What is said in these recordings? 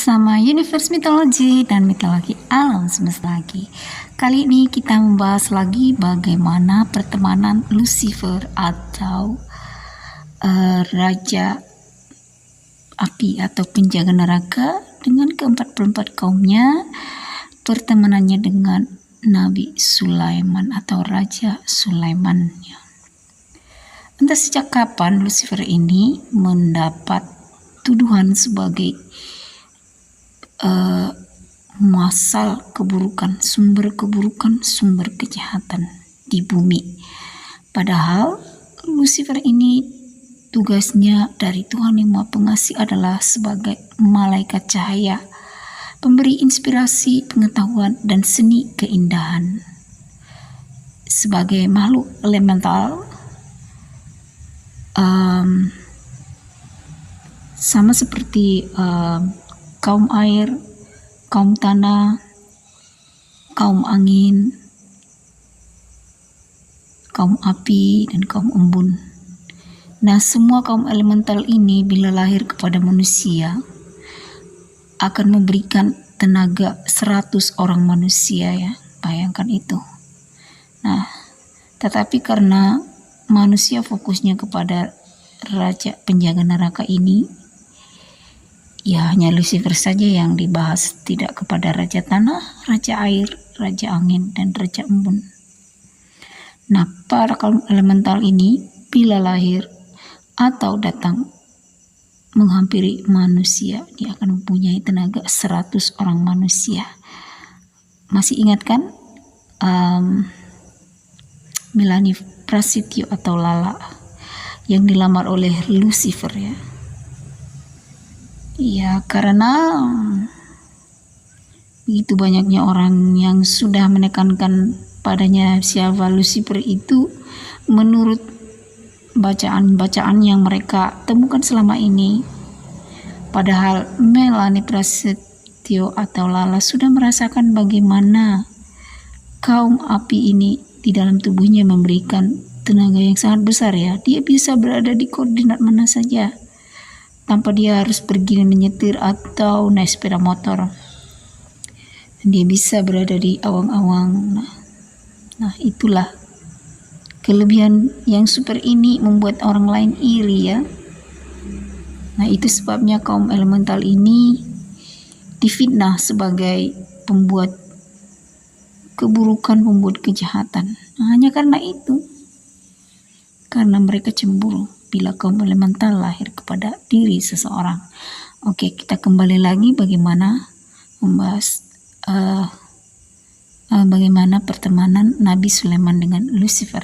bersama Universe Mitologi dan Mitologi Alam Semesta lagi. Kali ini kita membahas lagi bagaimana pertemanan Lucifer atau Raja Api atau penjaga neraka dengan ke-44 kaumnya, pertemanannya dengan Nabi Sulaiman atau Raja Sulaiman. Entah sejak kapan Lucifer ini mendapat tuduhan sebagai masal keburukan, sumber kejahatan di bumi. Padahal Lucifer ini tugasnya dari Tuhan Yang Maha Pengasih adalah sebagai malaikat cahaya, pemberi inspirasi, pengetahuan, dan seni keindahan. Sebagai makhluk elemental, sama seperti kaum air, kaum tanah, kaum angin, kaum api, dan kaum embun. Nah, semua kaum elemental ini bila lahir kepada manusia akan memberikan tenaga 100 orang manusia, ya. Bayangkan itu. Nah, tetapi karena manusia fokusnya kepada raja penjaga neraka ini, ya hanya Lucifer saja yang dibahas, tidak kepada raja tanah, raja air, raja angin, dan raja embun. Nah, para kaum elemental ini bila lahir atau datang menghampiri manusia, dia akan mempunyai tenaga 100 orang manusia. Masih ingat kan Melanie Prasetyo atau Lala yang dilamar oleh Lucifer, ya? Ya, karena begitu banyaknya orang yang sudah menekankan padanya siapa Lucifer itu menurut bacaan-bacaan yang mereka temukan selama ini. Padahal Melanie Prasetyo atau Lala sudah merasakan bagaimana kaum api ini di dalam tubuhnya memberikan tenaga yang sangat besar, ya. Dia bisa berada di koordinat mana saja tanpa dia harus pergi menyetir atau naik sepeda motor. Dia bisa berada di awang-awang. Nah, itulah kelebihan yang super ini membuat orang lain iri, ya. Nah, itu sebabnya kaum elemental ini difitnah sebagai pembuat keburukan, pembuat kejahatan. Nah, hanya karena itu, karena mereka cemburu bila kaum elemental lahir kepada diri seseorang. Oke, kita kembali lagi bagaimana membahas bagaimana pertemanan Nabi Sulaiman dengan Lucifer.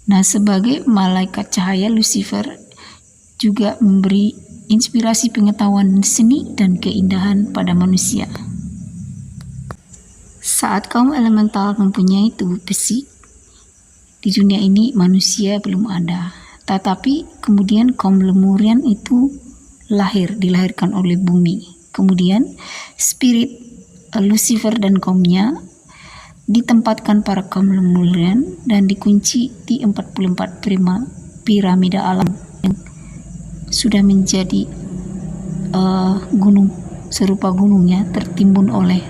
Nah, sebagai malaikat cahaya, Lucifer juga memberi inspirasi, pengetahuan, seni, dan keindahan pada manusia. Saat kaum elemental mempunyai tubuh fisik, di dunia ini manusia belum ada. Tetapi kemudian kaum Lemurian itu dilahirkan oleh bumi. Kemudian spirit Lucifer dan kaumnya ditempatkan para kaum Lemurian dan dikunci di 44 piramida alam yang sudah menjadi gunung, serupa gunungnya tertimbun oleh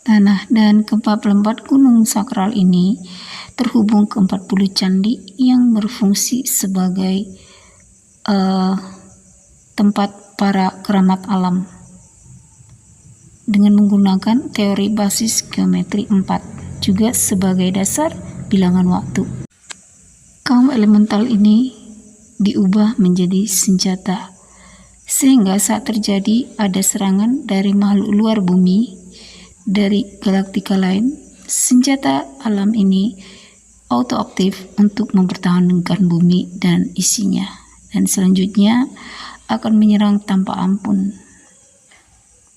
tanah. Dan ke-44 gunung sakral ini terhubung ke 40 candi yang berfungsi sebagai tempat para keramat alam dengan menggunakan teori basis geometri 4 juga sebagai dasar bilangan waktu. Kaum elemental ini diubah menjadi senjata, sehingga saat terjadi ada serangan dari makhluk luar bumi, dari galaktika lain, senjata alam ini autoaktif untuk mempertahankan bumi dan isinya, dan selanjutnya akan menyerang tanpa ampun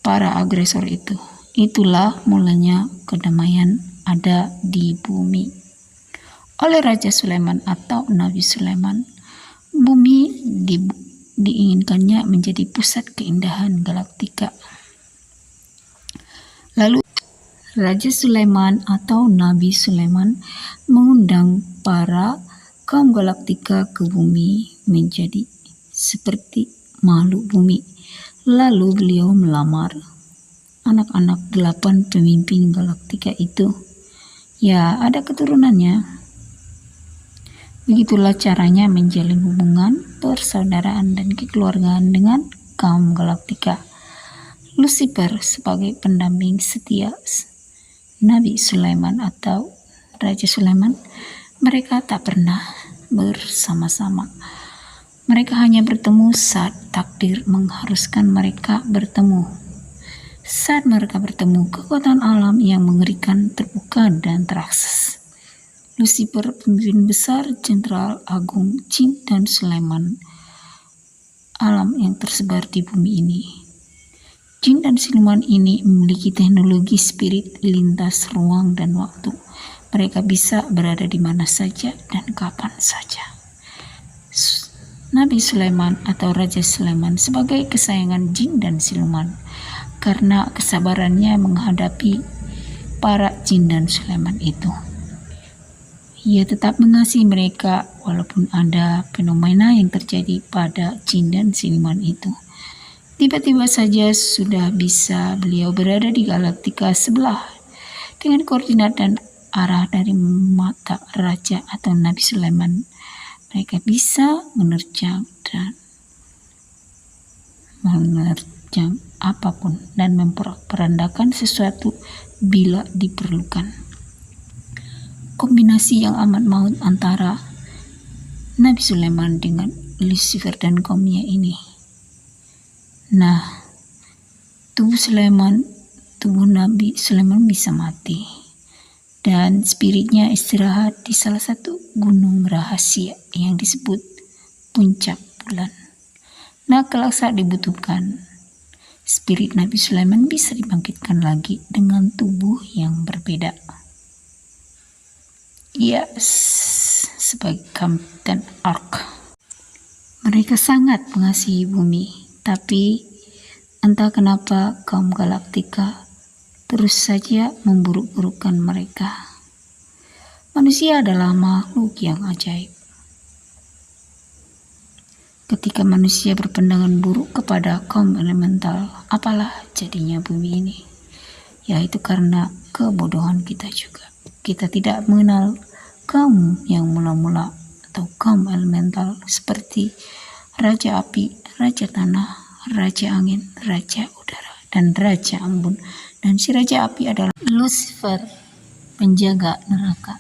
para agresor itu. Itulah mulanya kedamaian ada di bumi. Oleh Raja Sulaiman atau Nabi Sulaiman, bumi diinginkannya menjadi pusat keindahan galaktika. Lalu Raja Sulaiman atau Nabi Sulaiman mengundang para kaum galaktika ke bumi menjadi seperti makhluk bumi. Lalu beliau melamar anak-anak 8 pemimpin galaktika itu. Ya, ada keturunannya. Begitulah caranya menjalin hubungan persaudaraan dan kekeluargaan dengan kaum galaktika. Lucifer sebagai pendamping setia Nabi Sulaiman atau Raja Sulaiman, mereka tak pernah bersama-sama. Mereka hanya bertemu saat takdir mengharuskan mereka bertemu. Saat mereka bertemu, kekuatan alam yang mengerikan terbuka dan terakses. Lucifer, pemimpin besar, jenderal agung, jin dan Sulaiman, alam yang tersebar di bumi ini. Jin dan siluman ini memiliki teknologi spirit lintas ruang dan waktu. Mereka bisa berada di mana saja dan kapan saja. Nabi Sulaiman atau Raja Sulaiman sebagai kesayangan jin dan siluman, karena kesabarannya menghadapi para jin dan Sulaiman itu. Ia tetap mengasihi mereka walaupun ada fenomena yang terjadi pada jin dan siluman itu. Tiba-tiba saja sudah bisa beliau berada di galaktika sebelah dengan koordinat dan arah dari mata raja atau Nabi Sulaiman. Mereka bisa menerjang apapun dan memperandakan sesuatu bila diperlukan. Kombinasi yang amat maut antara Nabi Sulaiman dengan Lucifer dan kaumnya ini. Nah, tubuh Nabi Sulaiman bisa mati dan spiritnya istirahat di salah satu gunung rahasia yang disebut Puncak Bulan. Nah, kalau saat dibutuhkan, spirit Nabi Sulaiman bisa dibangkitkan lagi dengan tubuh yang berbeda. Ia sebagai Kapten Ark. Mereka sangat mengasihi bumi, tapi entah kenapa kaum galaktika terus saja memburuk-burukkan mereka. Manusia adalah makhluk yang ajaib. Ketika manusia berpandangan buruk kepada kaum elemental, apalah jadinya bumi ini? Yaitu karena kebodohan kita juga. Kita tidak mengenal kaum yang mula-mula atau kaum elemental seperti Raja Api, Raja Tanah, Raja Angin, Raja Udara, dan Raja Ambun. Dan si Raja Api adalah Lucifer, penjaga neraka.